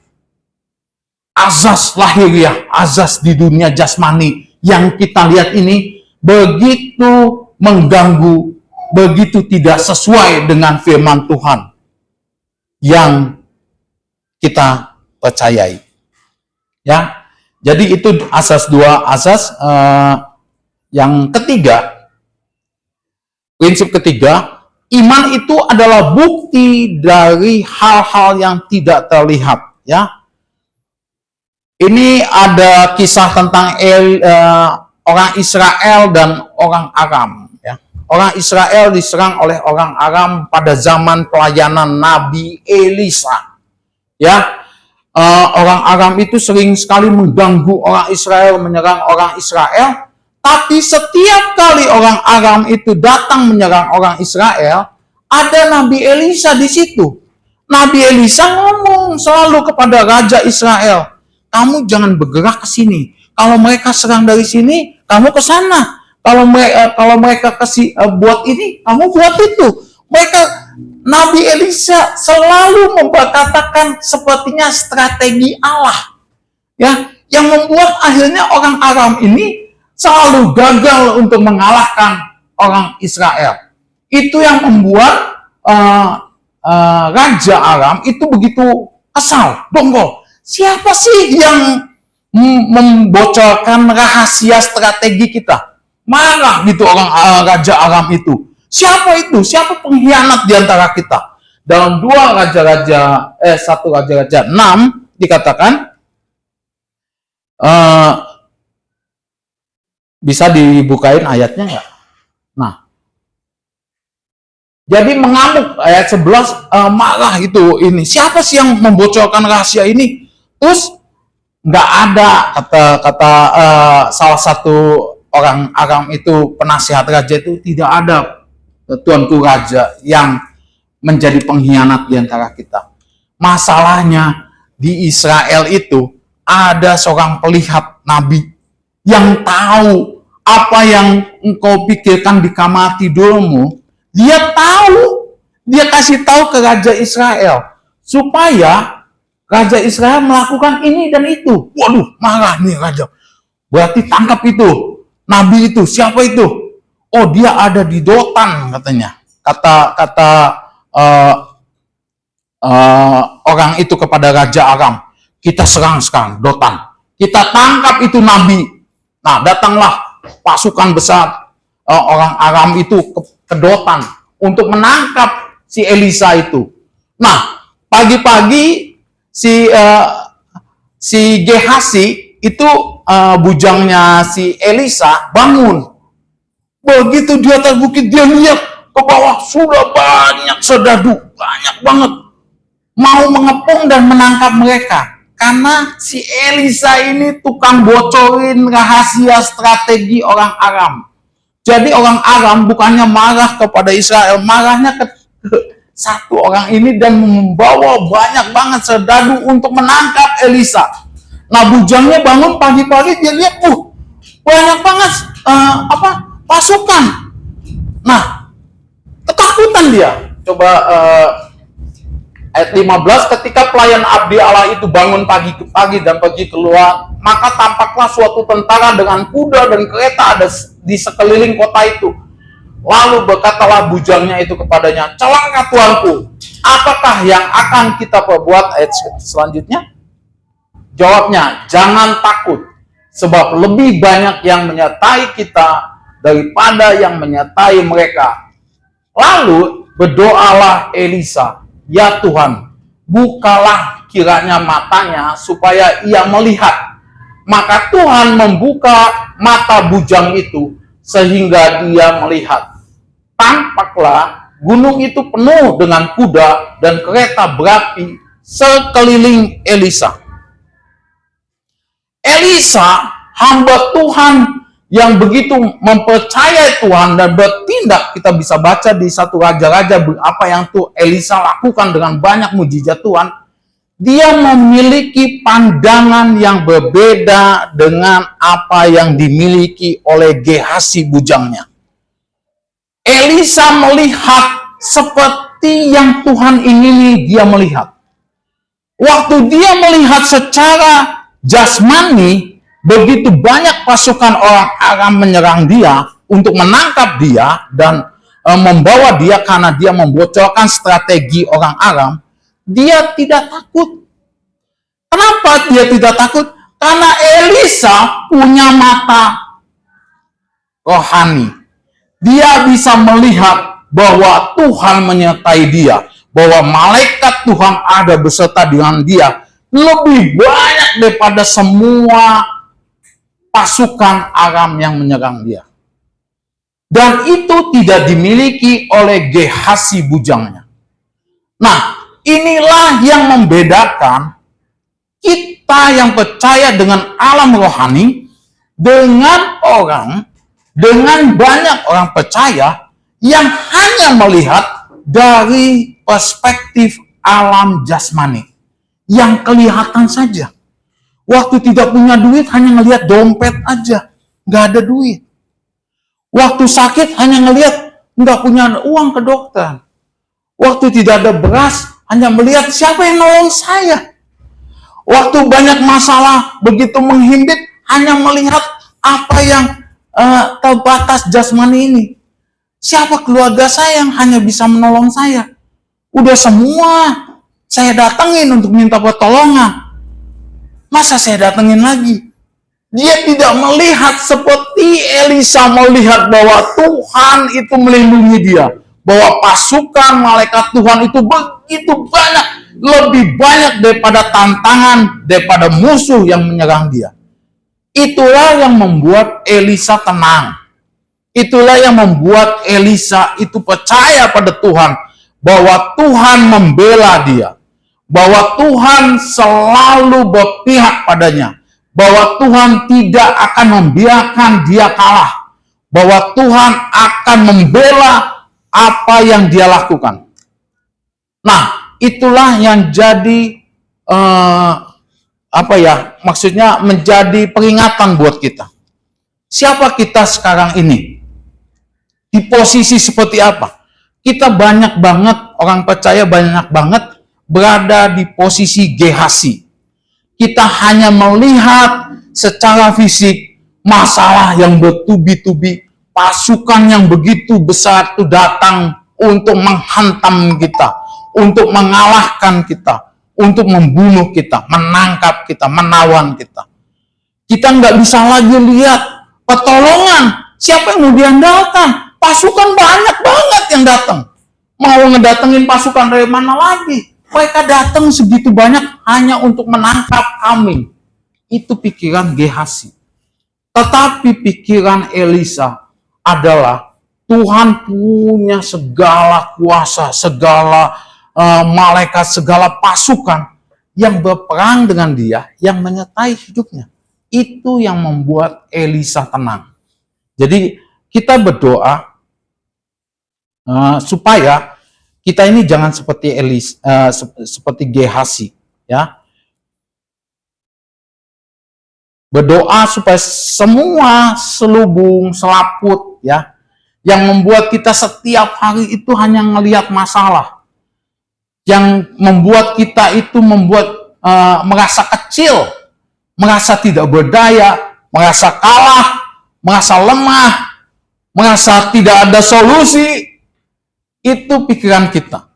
azas lahiriah, azas di dunia jasmani yang kita lihat ini begitu mengganggu, begitu tidak sesuai dengan firman Tuhan yang kita percayai. Ya, jadi itu asas dua asas. Yang ketiga, prinsip ketiga, iman itu adalah bukti dari hal-hal yang tidak terlihat. Ya, ini ada kisah tentang orang Israel dan orang Aram. Ya. Orang Israel diserang oleh orang Aram pada zaman pelayanan Nabi Elisa. Ya, orang Aram itu sering sekali mengganggu orang Israel, menyerang orang Israel. Tapi setiap kali orang Aram itu datang menyerang orang Israel, ada Nabi Elisa di situ. Nabi Elisa ngomong selalu kepada Raja Israel, kamu jangan bergerak ke sini. Kalau mereka serang dari sini, kamu ke sana. Kalau mereka buat ini, kamu buat itu. Nabi Elisa selalu memperkatakan sepertinya strategi Allah, ya, yang membuat akhirnya orang Aram ini selalu gagal untuk mengalahkan orang Israel. Itu yang membuat Raja Aram itu begitu kesal, dongkol. Siapa sih yang membocorkan rahasia strategi kita? Marah gitu orang Raja Aram itu. Siapa itu? Siapa pengkhianat di antara kita? Dalam 1 Raja-Raja 6 dikatakan, bisa dibukain ayatnya nggak? Nah, jadi mengamuk ayat 11, marah itu ini. Siapa sih yang membocorkan rahasia ini? Terus nggak ada kata salah satu orang Aram itu, penasihat raja itu, tidak ada tuanku raja yang menjadi pengkhianat di antara kita. Masalahnya di Israel itu ada seorang pelihat nabi yang tahu apa yang engkau pikirkan di kamar tidurmu. Dia tahu, dia kasih tahu ke Raja Israel supaya Raja Israel melakukan ini dan itu. Waduh, marah nih Raja. Berarti tangkap itu nabi itu. Siapa itu? Oh, dia ada di Dotan katanya. Kata orang itu kepada Raja Aram, kita serang sekarang Dotan. Kita tangkap itu nabi. Nah, datanglah pasukan besar orang Aram itu ke Dotan untuk menangkap si Elisa itu. Nah, pagi-pagi si Gehasi itu bujangnya si Elisa bangun. Begitu di atas bukit dia lihat ke bawah sudah banyak serdadu, banyak banget mau mengepung dan menangkap mereka. Karena si Elisa ini tukang bocorin rahasia strategi orang Aram. Jadi orang Aram bukannya marah kepada Israel, marahnya ke satu orang ini dan membawa banyak banget serdadu untuk menangkap Elisa. Nah, bujangnya bangun pagi-pagi, dia lihat, banyak banget pasukan. Nah, ketakutan dia. Coba ayat 15, ketika pelayan abdi Allah itu bangun pagi dan pergi keluar, maka tampaklah suatu tentara dengan kuda dan kereta ada di sekeliling kota itu. Lalu berkatalah bujangnya itu kepadanya, celaka tuanku, apakah yang akan kita perbuat? Ayat selanjutnya, jawabnya, jangan takut, sebab lebih banyak yang menyertai kita daripada yang menyertai mereka. Lalu berdoalah Elisa, ya Tuhan, bukalah kiranya matanya supaya ia melihat. Maka Tuhan membuka mata bujang itu sehingga dia melihat. Tampaklah gunung itu penuh dengan kuda dan kereta berapi sekeliling Elisa. Elisa, hamba Tuhan yang begitu mempercayai Tuhan dan bertindak, kita bisa baca di 1 Raja-Raja apa yang tuh Elisa lakukan dengan banyak mujizat Tuhan. Dia memiliki pandangan yang berbeda dengan apa yang dimiliki oleh Gehazi bujangnya. Elisa melihat seperti yang Tuhan ingini dia melihat. Waktu dia melihat secara jasmani, begitu banyak pasukan orang Aram menyerang dia untuk menangkap dia dan membawa dia karena dia membocorkan strategi orang Aram. Dia tidak takut. Kenapa dia tidak takut? Karena Elisa punya mata rohani. Dia bisa melihat bahwa Tuhan menyertai dia, bahwa malaikat Tuhan ada beserta dengan dia lebih banyak daripada semua pasukan Aram yang menyerang dia. Dan itu tidak dimiliki oleh Gehazi bujangnya. Nah, inilah yang membedakan kita yang percaya dengan alam rohani dengan banyak orang percaya yang hanya melihat dari perspektif alam jasmani yang kelihatan saja. Waktu tidak punya duit hanya ngelihat dompet aja, nggak ada duit. Waktu sakit hanya ngelihat nggak punya uang ke dokter. Waktu tidak ada beras hanya melihat siapa yang nolong saya. Waktu banyak masalah begitu menghimpit hanya melihat apa yang terbatas jasmani ini. Siapa keluarga saya yang hanya bisa menolong saya? Udah semua saya datengin untuk minta pertolongan. Masa saya datengin lagi? Dia tidak melihat seperti Elisa melihat bahwa Tuhan itu melindungi dia. Bahwa pasukan malaikat Tuhan itu begitu banyak. Lebih banyak daripada tantangan, daripada musuh yang menyerang dia. Itulah yang membuat Elisa tenang. Itulah yang membuat Elisa itu percaya pada Tuhan. Bahwa Tuhan membela dia. Bahwa Tuhan selalu berpihak padanya. Bahwa Tuhan tidak akan membiarkan dia kalah. Bahwa Tuhan akan membela apa yang dia lakukan. Nah, itulah yang jadi maksudnya menjadi peringatan buat kita. Siapa kita sekarang ini? Di posisi seperti apa? Kita banyak banget, orang percaya banyak banget berada di posisi Gehazi. Kita hanya melihat secara fisik masalah yang bertubi-tubi, pasukan yang begitu besar itu datang untuk menghantam kita, untuk mengalahkan kita, untuk membunuh kita, menangkap kita, menawan kita. Kita nggak bisa lagi lihat pertolongan. Siapa yang mau diandalkan? Pasukan banyak banget yang datang. Mau ngedatengin pasukan dari mana lagi? Mereka datang segitu banyak hanya untuk menangkap kami. Itu pikiran Gehazi. Tetapi pikiran Elisa adalah Tuhan punya segala kuasa, segala malaikat, segala pasukan yang berperang dengan dia, yang menyertai hidupnya. Itu yang membuat Elisa tenang. Jadi kita berdoa supaya kita ini jangan seperti seperti Gehazi, ya. Berdoa supaya semua selubung, selaput, ya, yang membuat kita setiap hari itu hanya ngelihat masalah, yang membuat kita itu merasa kecil, merasa tidak berdaya, merasa kalah, merasa lemah, merasa tidak ada solusi. Itu pikiran kita.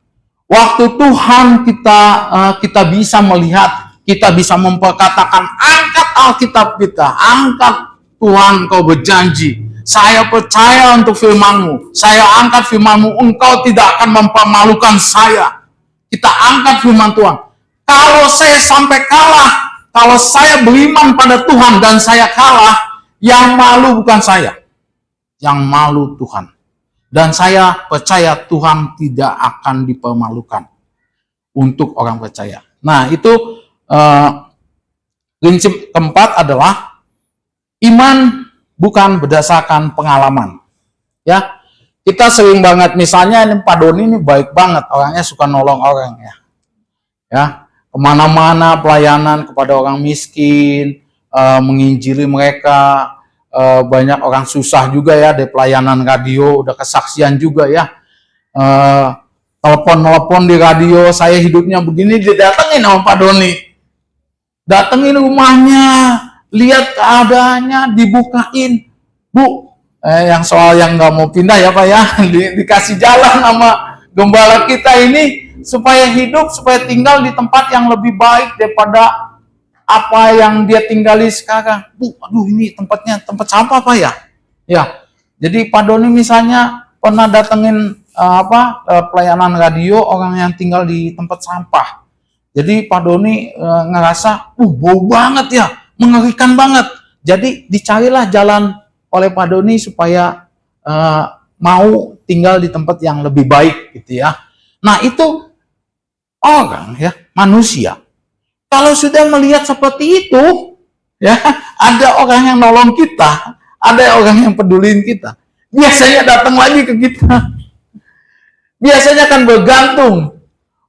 Waktu Tuhan kita bisa melihat, kita bisa memperkatakan, angkat Alkitab kita, angkat Tuhan, Kau berjanji, saya percaya untuk firman-Mu, saya angkat firman-Mu, Engkau tidak akan mempermalukan saya. Kita angkat firman Tuhan. Kalau saya sampai kalah, kalau saya beriman pada Tuhan dan saya kalah, yang malu bukan saya, yang malu Tuhan. Dan saya percaya Tuhan tidak akan dipermalukan untuk orang percaya. Nah, itu prinsip keempat adalah iman bukan berdasarkan pengalaman. Ya, kita sering banget, misalnya ini Pak Doni ini baik banget, orangnya suka nolong orang ya. Ya, kemana-mana pelayanan kepada orang miskin, menginjili mereka. Banyak orang susah juga ya di pelayanan radio, udah kesaksian juga ya. Telepon-telepon di radio, saya hidupnya begini, didatengin sama Pak Doni. Datengin rumahnya, lihat keadaannya, dibukain. Bu, yang soal yang nggak mau pindah ya Pak ya, dikasih jalan sama gembala kita ini, supaya hidup, supaya tinggal di tempat yang lebih baik daripada apa yang dia tinggali sekarang. Bu, aduh ini tempatnya tempat sampah Pak ya. Ya. Jadi Pak Doni misalnya pernah datengin pelayanan radio orang yang tinggal di tempat sampah. Jadi Pak Doni ngerasa, bau banget ya, mengerikan banget. Jadi dicarilah jalan oleh Pak Doni supaya mau tinggal di tempat yang lebih baik gitu ya. Nah, itu orang ya, manusia. Kalau sudah melihat seperti itu, ya, ada orang yang nolong kita, ada orang yang peduliin kita, biasanya datang lagi ke kita. Biasanya kan bergantung.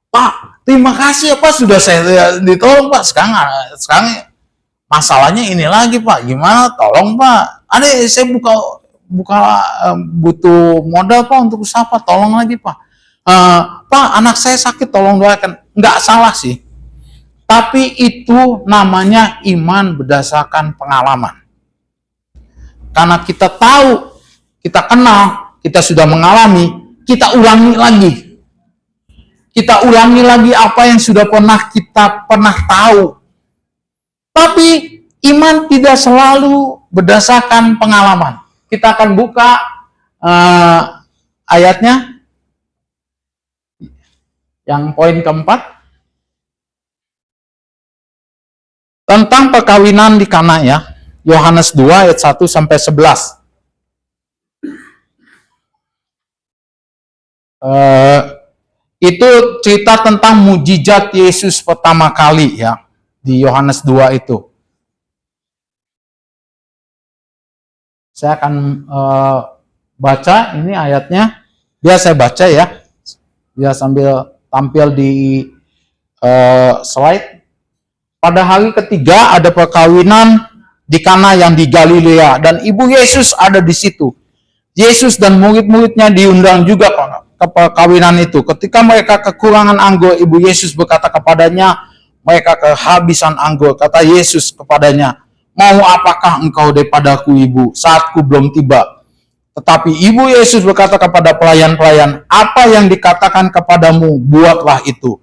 Pak, terima kasih ya Pak, sudah saya ditolong Pak. Sekarang masalahnya ini lagi Pak, gimana? Tolong Pak. Ada saya butuh modal Pak untuk usaha Pak, tolong lagi Pak. Pak, anak saya sakit, tolong doakan. Nggak salah sih. Tapi itu namanya iman berdasarkan pengalaman. Karena kita tahu, kita kenal, kita sudah mengalami, kita ulangi lagi. Kita ulangi lagi apa yang sudah kita pernah tahu. Tapi iman tidak selalu berdasarkan pengalaman. Kita akan buka ayatnya. Yang poin keempat. Tentang perkawinan di Kana ya, Yohanes 2 ayat 1 sampai 11. Itu cerita tentang mujizat Yesus pertama kali ya, di Yohanes 2 itu. Saya akan baca ini ayatnya, biar saya baca ya, biar sambil tampil di slide. Pada hari ketiga ada perkawinan di Kana yang di Galilea dan ibu Yesus ada di situ. Yesus dan murid-muridnya diundang juga ke perkawinan itu. Ketika mereka kekurangan anggur, ibu Yesus berkata kepadanya, mereka kehabisan anggur. Kata Yesus kepadanya, mau apakah engkau daripadaku ibu, saatku belum tiba. Tetapi ibu Yesus berkata kepada pelayan-pelayan, apa yang dikatakan kepadamu, buatlah itu.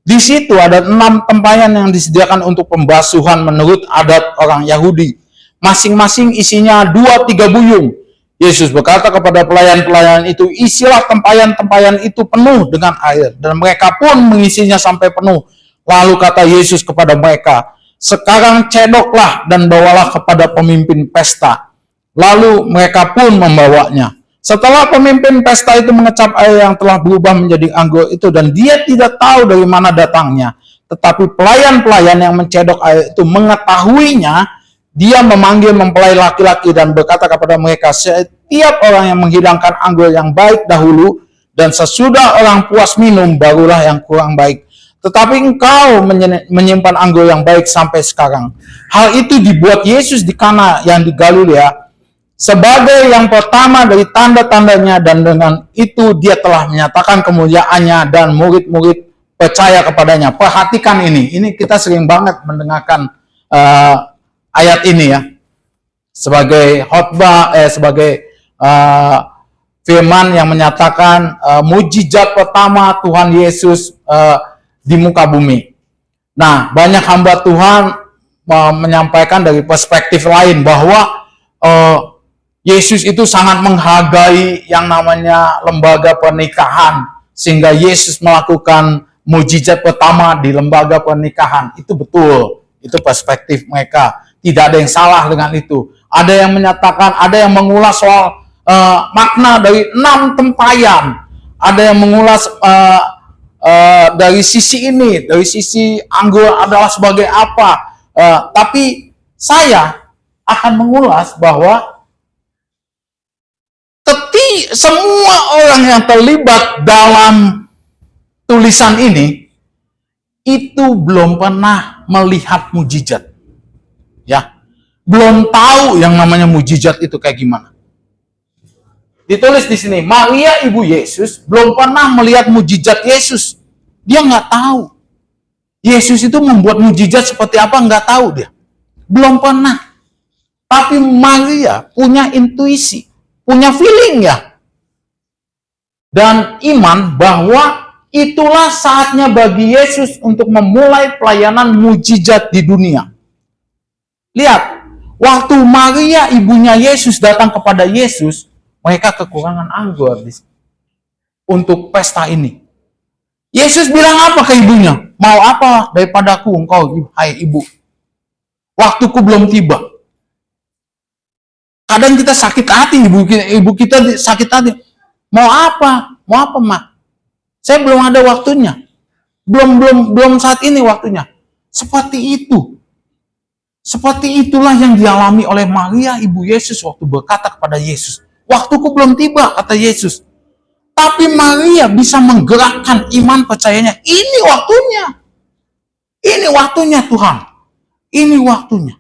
Di situ ada 6 tempayan yang disediakan untuk pembasuhan menurut adat orang Yahudi. Masing-masing isinya 2-3 buyung. Yesus berkata kepada pelayan-pelayan itu, isilah tempayan-tempayan itu penuh dengan air. Dan mereka pun mengisinya sampai penuh. Lalu kata Yesus kepada mereka, sekarang cedoklah dan bawalah kepada pemimpin pesta. Lalu mereka pun membawanya. Setelah pemimpin pesta itu mengecap air yang telah berubah menjadi anggur itu dan dia tidak tahu dari mana datangnya. Tetapi pelayan-pelayan yang mencedok air itu mengetahuinya, dia memanggil mempelai laki-laki dan berkata kepada mereka, setiap orang yang menghidangkan anggur yang baik dahulu dan sesudah orang puas minum barulah yang kurang baik. Tetapi engkau menyimpan anggur yang baik sampai sekarang. Hal itu dibuat Yesus di Kana yang di Galilea. sebagai yang pertama dari tanda-tandanya, dan dengan itu dia telah menyatakan kemuliaannya dan murid-murid percaya kepadanya. Perhatikan ini kita sering banget mendengarkan ayat ini ya, sebagai khotbah, sebagai firman yang menyatakan mujizat pertama Tuhan Yesus di muka bumi. Nah, banyak hamba Tuhan menyampaikan dari perspektif lain bahwa Yesus itu sangat menghargai yang namanya lembaga pernikahan, sehingga Yesus melakukan mujizat pertama di lembaga pernikahan. Itu betul, itu perspektif mereka. Tidak ada yang salah dengan itu. Ada yang menyatakan, ada yang mengulas soal makna dari 6 tempayan. Ada yang mengulas dari sisi ini, dari sisi anggur adalah sebagai apa. Tapi saya akan mengulas bahwa semua orang yang terlibat dalam tulisan ini itu belum pernah melihat mujizat. Ya. Belum tahu yang namanya mujizat itu kayak gimana. Ditulis di sini, Maria ibu Yesus belum pernah melihat mujizat Yesus. Dia nggak tahu. Yesus itu membuat mujizat seperti apa, nggak tahu dia. Belum pernah. Tapi Maria punya intuisi, punya feeling ya. Dan iman bahwa itulah saatnya bagi Yesus untuk memulai pelayanan mujizat di dunia. Lihat, waktu Maria ibunya Yesus datang kepada Yesus, mereka kekurangan anggur untuk pesta ini. Yesus bilang apa ke ibunya? Mau apa daripadaku engkau, hai ibu? Waktuku belum tiba. Kadang kita sakit hati, ibu kita sakit hati. Mau apa? Mau apa, Mak? Saya belum ada waktunya. Belum saat ini waktunya. Seperti itu. Seperti itulah yang dialami oleh Maria ibu Yesus waktu berkata kepada Yesus, waktuku belum tiba, kata Yesus. Tapi Maria bisa menggerakkan iman percayanya. Ini waktunya. Ini waktunya Tuhan. Ini waktunya.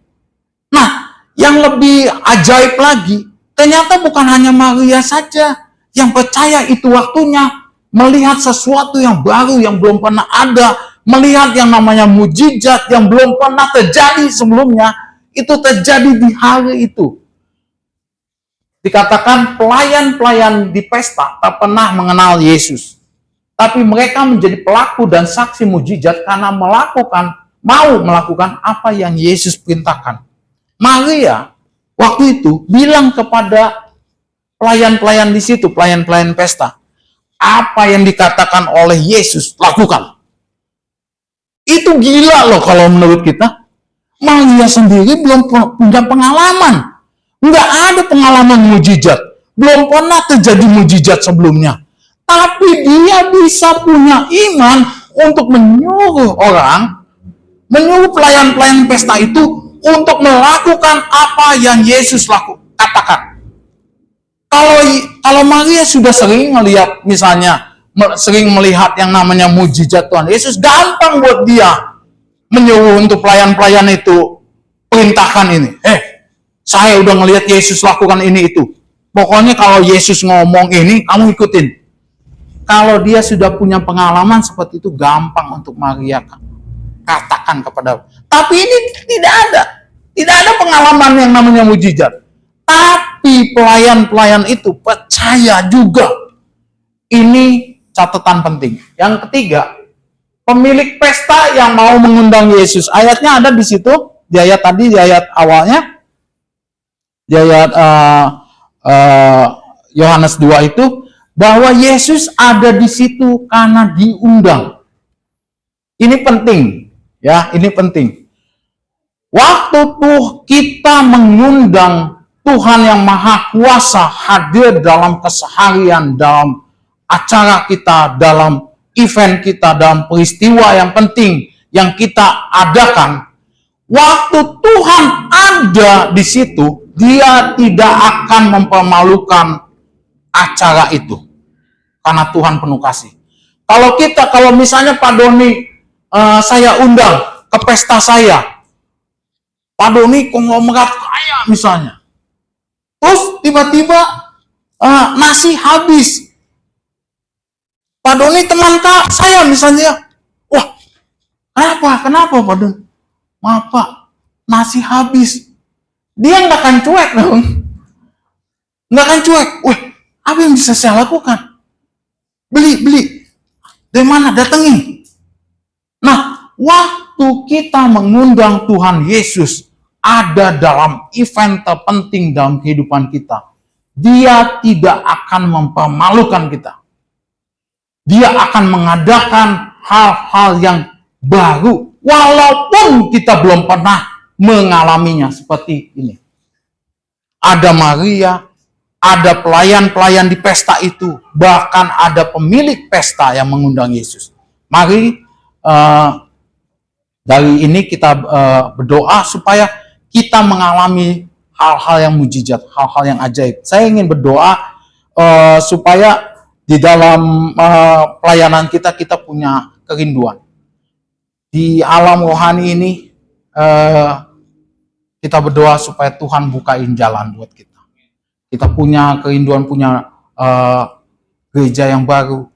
Nah, yang lebih ajaib lagi, ternyata bukan hanya Maria saja yang percaya itu waktunya, melihat sesuatu yang baru yang belum pernah ada, melihat yang namanya mujizat yang belum pernah terjadi sebelumnya, itu terjadi di hari itu. Dikatakan pelayan-pelayan di pesta tak pernah mengenal Yesus. Tapi mereka menjadi pelaku dan saksi mujizat karena mau melakukan apa yang Yesus perintahkan. Maria waktu itu bilang kepada pelayan-pelayan di situ, pelayan-pelayan pesta, apa yang dikatakan oleh Yesus, lakukan. Itu gila loh kalau menurut kita. Maria sendiri belum punya pengalaman. Nggak ada pengalaman mujizat. Belum pernah terjadi mujizat sebelumnya. Tapi dia bisa punya iman untuk menyuruh orang, menyuruh pelayan-pelayan pesta itu untuk melakukan apa yang Yesus katakan. Kalau Maria sudah sering melihat, misalnya sering melihat yang namanya mujizat Tuhan Yesus, gampang buat dia menyuruh untuk pelayan-pelayan itu, perintahkan ini. Saya udah ngelihat Yesus lakukan ini itu. Pokoknya kalau Yesus ngomong ini, kamu ikutin. Kalau dia sudah punya pengalaman seperti itu, gampang untuk Maria katakan kepada. Tapi ini tidak ada. Tidak ada pengalaman yang namanya mujizat. Tapi pelayan-pelayan itu percaya juga. Ini catatan penting. Yang ketiga, pemilik pesta yang mau mengundang Yesus. Ayatnya ada di situ, di ayat tadi, di ayat awalnya. Di ayat Yohanes 2 itu, bahwa Yesus ada di situ karena diundang. Ini penting, ya, ini penting. Waktu tuh kita mengundang Tuhan yang Maha Kuasa hadir dalam keseharian, dalam acara kita, dalam event kita, dalam peristiwa yang penting yang kita adakan. Waktu Tuhan ada di situ, Dia tidak akan mempermalukan acara itu. Karena Tuhan penuh kasih. Kalau misalnya Pak Doni, saya undang ke pesta saya. Pak Doni konglomerat kaya misalnya. Terus tiba-tiba nasi habis. Pak Doni teman kak saya misalnya, wah kenapa Pak Doni? Maaf Pak, nasi habis. Dia nggak akan cuek dong. Nggak akan cuek. Wah, apa yang bisa saya lakukan? Beli. Dari mana? Datengin. Nah, waktu kita mengundang Tuhan Yesus ada dalam event terpenting dalam kehidupan kita, Dia tidak akan mempermalukan kita. Dia akan mengadakan hal-hal yang baru, walaupun kita belum pernah mengalaminya seperti ini. Ada Maria, ada pelayan-pelayan di pesta itu, bahkan ada pemilik pesta yang mengundang Yesus. Mari dari ini kita berdoa supaya kita mengalami hal-hal yang mujizat, hal-hal yang ajaib. Saya ingin berdoa supaya di dalam pelayanan kita punya kerinduan. Di alam rohani ini kita berdoa supaya Tuhan bukain jalan buat kita. Kita punya kerinduan, punya gereja yang baru.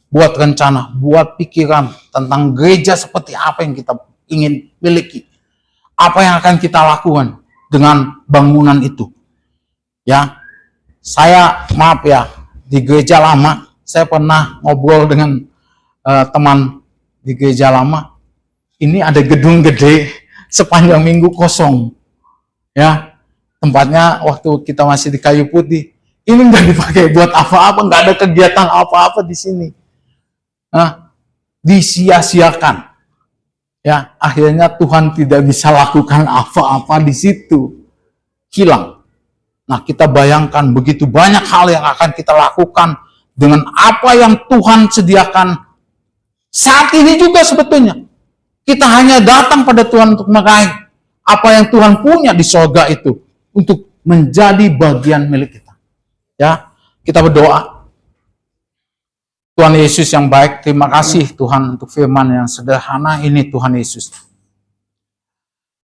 Buat rencana, buat pikiran tentang gereja seperti apa yang kita ingin miliki. Apa yang akan kita lakukan dengan bangunan itu. Ya, saya maaf ya, di gereja lama, saya pernah ngobrol dengan teman di gereja lama. Ini ada gedung gede sepanjang minggu kosong. Ya, tempatnya waktu kita masih di Kayu Putih. Ini nggak dipakai buat apa-apa, nggak ada kegiatan apa-apa di sini. Nah, disia-siakan. Ya, akhirnya Tuhan tidak bisa lakukan apa-apa di situ. Hilang. Nah, kita bayangkan begitu banyak hal yang akan kita lakukan dengan apa yang Tuhan sediakan saat ini juga sebetulnya. Kita hanya datang pada Tuhan untuk meraih apa yang Tuhan punya di surga itu untuk menjadi bagian milik kita. Ya, kita berdoa. Tuhan Yesus yang baik, terima kasih Tuhan untuk firman yang sederhana ini Tuhan Yesus.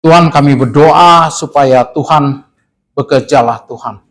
Tuhan, kami berdoa supaya Tuhan bekerjalah Tuhan.